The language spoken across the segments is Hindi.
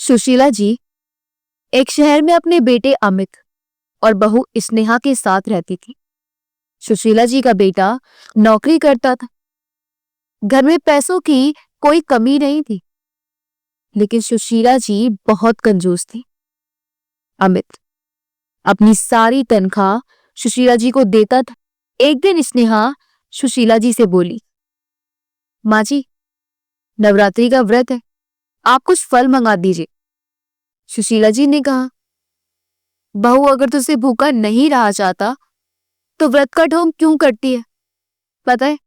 सुशीला जी एक शहर में अपने बेटे अमित और बहू स्नेहा के साथ रहती थी। सुशीला जी का बेटा नौकरी करता था। घर में पैसों की कोई कमी नहीं थी, लेकिन सुशीला जी बहुत कंजूस थी। अमित अपनी सारी तनख्वाह सुशीला जी को देता था। एक दिन स्नेहा सुशीला जी से बोली, माँ जी, नवरात्रि का व्रत है, आप कुछ फल मंगा दीजिए। सुशीला जी ने कहा, बहू, अगर तुझसे भूखा नहीं रहा जाता तो व्रत का ढोंग क्यों करती है? पता है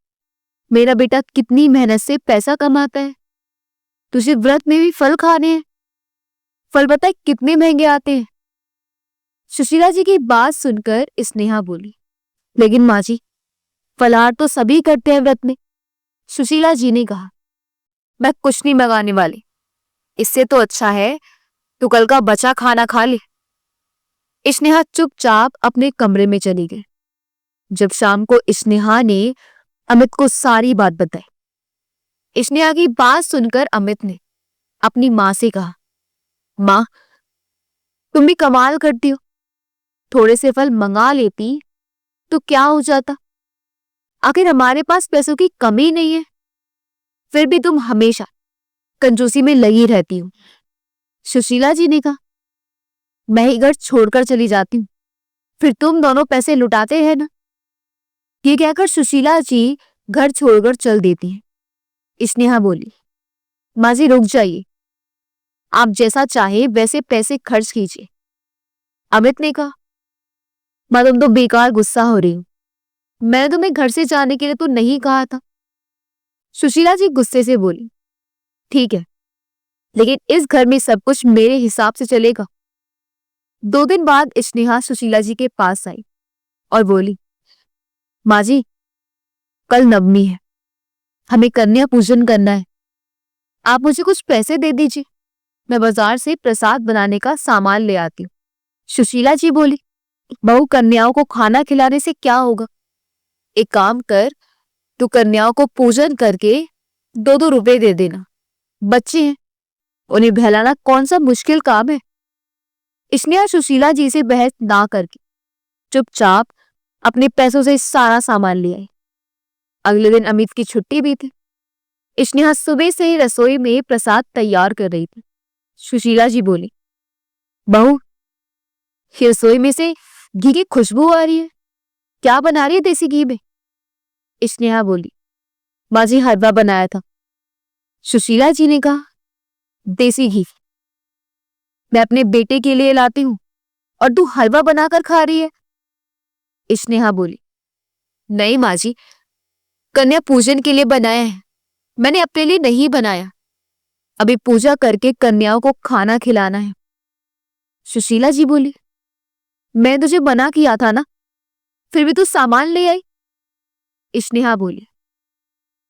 मेरा बेटा कितनी मेहनत से पैसा कमाता है, तुझे व्रत में भी फल खाने हैं। फल पता है कितने महंगे आते हैं। सुशीला जी की बात सुनकर स्नेहा बोली, लेकिन माँ जी, फलाहार तो सभी करते हैं व्रत में। सुशीला जी ने कहा, मैं कुछ नहीं मंगाने वाली, इससे तो अच्छा है तू कल का बचा खाना खा ले। स्नेहा चुपचाप अपने कमरे में चली गई। जब शाम को स्नेहा ने अमित को सारी बात बताई। स्नेहा की बात सुनकर अमित ने अपनी माँ से कहा, माँ, तुम भी कमाल करती हो, थोड़े से फल मंगा लेती तो क्या हो जाता। आखिर हमारे पास पैसों की कमी नहीं है, फिर भी तुम हमेशा कंजूसी में लगी रहती हो। सुशीला जी ने कहा, मैं ही घर छोड़कर चली जाती हूँ, फिर तुम दोनों पैसे लुटाते हैं ना। ये कहकर सुशीला जी घर छोड़कर चल देती हैं। स्नेहा बोली, माँ जी रुक जाइए, आप जैसा चाहे वैसे पैसे खर्च कीजिए। अमित ने कहा, माँ तुम तो बेकार गुस्सा हो रही हो, मैंने तुम्हें घर से जाने के लिए तो नहीं कहा था। सुशीला जी गुस्से से बोली, ठीक है, लेकिन इस घर में सब कुछ मेरे हिसाब से चलेगा। 2 दिन बाद स्नेहा सुशीला जी के पास आई और बोली, माँ जी, कल नवमी है, हमें कन्या पूजन करना है, आप मुझे कुछ पैसे दे दीजिए, मैं बाजार से प्रसाद बनाने का सामान ले आती हूँ। सुशीला जी बोली, बहू, कन्याओं को खाना खिलाने से क्या होगा? एक काम कर, तू कन्याओं को पूजन करके 2-2 रुपए दे देना। बच्चे हैं, उन्हें बहलाना कौन सा मुश्किल काम है। स्नेहा सुशीला जी से बहस ना करके चुपचाप अपने पैसों से सारा सामान ले आई। अगले दिन अमित की छुट्टी भी थी। स्नेहा सुबह से ही रसोई में प्रसाद तैयार कर रही थी। सुशीला जी बोली, बहू, रसोई में से घी की खुशबू आ रही है, क्या बना रही है देसी घी में? स्नेहा बोली, माँ जी, हलवा बनाया था। सुशीला जी ने कहा, देसी घी मैं अपने बेटे के लिए लाती हूँ और तू हलवा बनाकर खा रही है। स्नेहा बोली, नहीं माँ जी, कन्या पूजन के लिए बनाया है, मैंने अपने लिए नहीं बनाया। अभी पूजा करके कन्याओं को खाना खिलाना है। सुशीला जी बोली, मैं तुझे मना किया था ना, फिर भी तू सामान ले आई। स्नेहा बोली,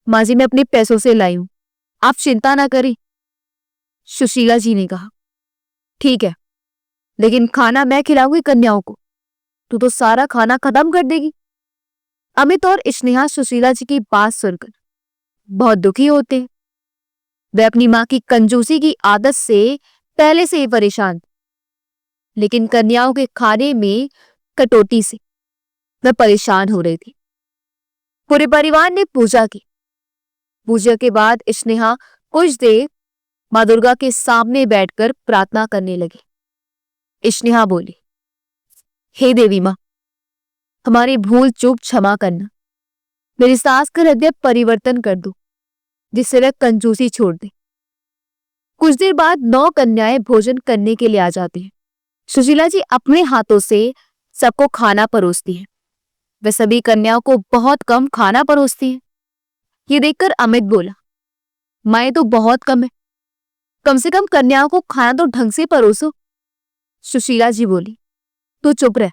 माँ जी, मैं अपने पैसों से लाई हूं, आप चिंता ना करें। सुशीला जी ने कहा, ठीक है, लेकिन खाना मैं खिलाऊंगी कन्याओं को, तू तो सारा खाना खत्म कर देगी। अमित और स्नेहा सुशीला जी की बात सुनकर बहुत दुखी होते हैं। वे अपनी मां की कंजूसी की आदत से पहले से ही परेशान थे, लेकिन कन्याओं के खाने में कटौती से वे परेशान हो रही थी। पूरे परिवार ने पूजा की। पूजा के बाद स्नेहा कुछ देर मां दुर्गा के सामने बैठकर प्रार्थना करने लगी। स्नेहा बोली, हे देवी मां, हमारी भूल चूक क्षमा करना, मेरी सास का हृदय परिवर्तन कर दो, जिससे वह कंजूसी छोड़ दे। कुछ देर बाद 9 कन्याएं भोजन करने के लिए आ जाती हैं। सुशीला जी अपने हाथों से सबको खाना परोसती हैं। वह सभी कन्याओं को बहुत कम खाना परोसती हैं। ये देखकर अमित बोला, माँ, ये तो बहुत कम से कम कन्याओं को खाना तो ढंग से परोसो। सुशीला जी बोली, तू चुप रह,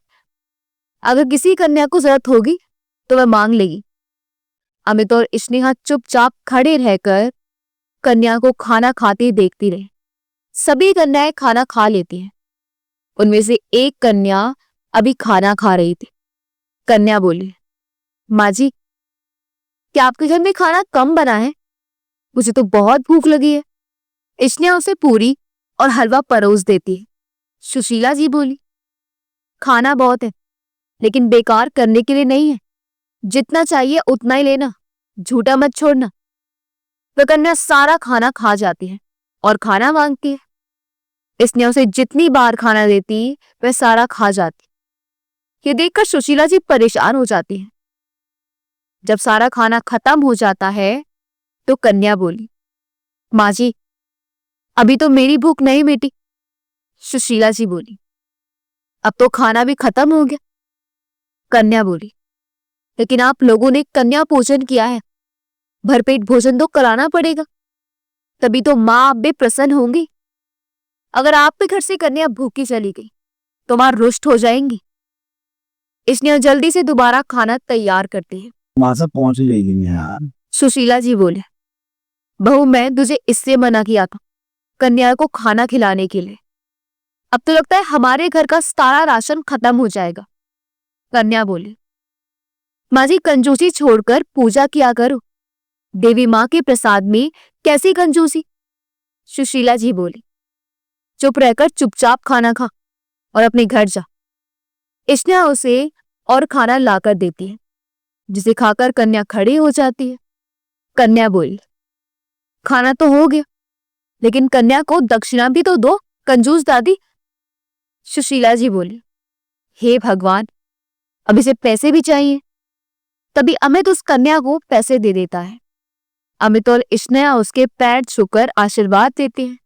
अगर किसी कन्या को जरूरत होगी तो वह मांग लेगी। अमित और स्नेहा चुपचाप खड़े रहकर कन्या को खाना खाते देखती रहे। सभी कन्याएं खाना खा लेती हैं। उनमें से एक कन्या अभी खाना खा रही थी। कन्या बोली, माँ जी, क्या आपके घर में खाना कम बना है? मुझे तो बहुत भूख लगी है। स्नेहा उसे पूरी और हलवा परोस देती है। सुशीला जी बोली, खाना बहुत है, लेकिन बेकार करने के लिए नहीं है। जितना चाहिए उतना ही लेना, झूठा मत छोड़ना। वह कन्या सारा खाना खा जाती है और खाना मांगती है। स्नेहा उसे जितनी बार खाना देती वह सारा खा जाती। ये देखकर सुशीला जी परेशान हो जाती है। जब सारा खाना खत्म हो जाता है तो कन्या बोली, माँ जी, अभी तो मेरी भूख नहीं मिटी। सुशीला जी बोली, अब तो खाना भी खत्म हो गया। कन्या बोली, लेकिन आप लोगों ने कन्या भोजन किया है, भरपेट भोजन तो कराना पड़ेगा, तभी तो माँ आप भी प्रसन्न होंगी। अगर आप भी घर से कन्या भूखी चली गई तो माँ रुष्ट हो जाएंगी। इसने जल्दी से दोबारा खाना तैयार करती है। वहां से पहुंच जाएगी यार। सुशीला जी बोले, बहू मैं तुझे इससे मना किया था कन्या को खाना खिलाने के लिए। अब तो लगता है हमारे घर का सारा राशन खत्म हो जाएगा। कन्या बोली, माँ जी कंजूसी छोड़कर पूजा किया करो। देवी माँ के प्रसाद में कैसी कंजूसी। सुशीला जी बोली, चुप रहकर चुपचाप खाना खा और अपने घर जा। स्नेहा उसे और खाना लाकर देती है, जिसे खाकर कन्या खड़ी हो जाती है। कन्या बोली, खाना तो हो गया, लेकिन कन्या को दक्षिणा भी तो दो, कंजूस दादी। सुशीला जी बोली, हे भगवान, अब इसे पैसे भी चाहिए। तभी अमित उस कन्या को पैसे दे देता है। अमित और स्नेहा उसके पैर छूकर आशीर्वाद देते हैं।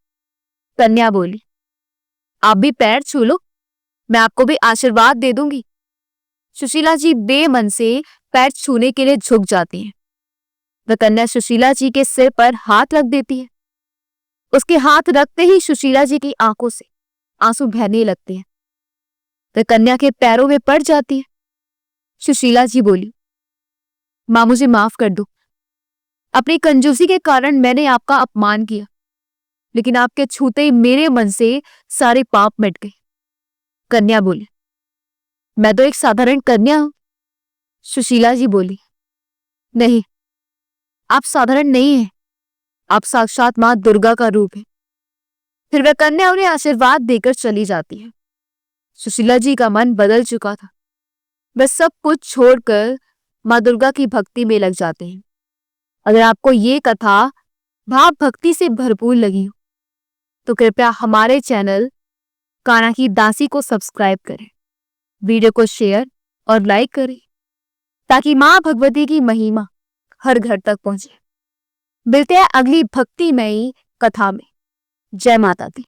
कन्या बोली, आप भी पैर छू लो, मैं आपको भी आशीर्वाद दे दूंगी। सुशीला जी बेमन से पैर छूने के लिए झुक जाती हैं। वह कन्या सुशीला जी के सिर पर हाथ रख देती है। उसके हाथ रखते ही सुशीला जी की आंखों से आंसू बहने लगते हैं। वह कन्या के पैरों में पड़ जाती है। सुशीला जी बोली, मां मुझे माफ कर दो। अपनी कंजूसी के कारण मैंने आपका अपमान किया, लेकिन आपके छूते ही मेरे मन से सारे पाप मिट गए। कन्या बोली, मैं तो एक साधारण कन्या हूं। सुशीला जी बोली, नहीं, आप साधारण नहीं हैं, आप साक्षात मां दुर्गा का रूप है। फिर वह कन्या उन्हें आशीर्वाद देकर चली जाती है। सुशीला जी का मन बदल चुका था। वह सब कुछ छोड़कर मां दुर्गा की भक्ति में लग जाते हैं। अगर आपको ये कथा भाव भक्ति से भरपूर लगी हो तो कृपया हमारे चैनल कान्हा की दासी को सब्सक्राइब करें, वीडियो को शेयर और लाइक करें, ताकि मां भगवती की महिमा हर घर तक पहुंचे। मिलते हैं अगली भक्तिमयी कथा में। जय माता दी।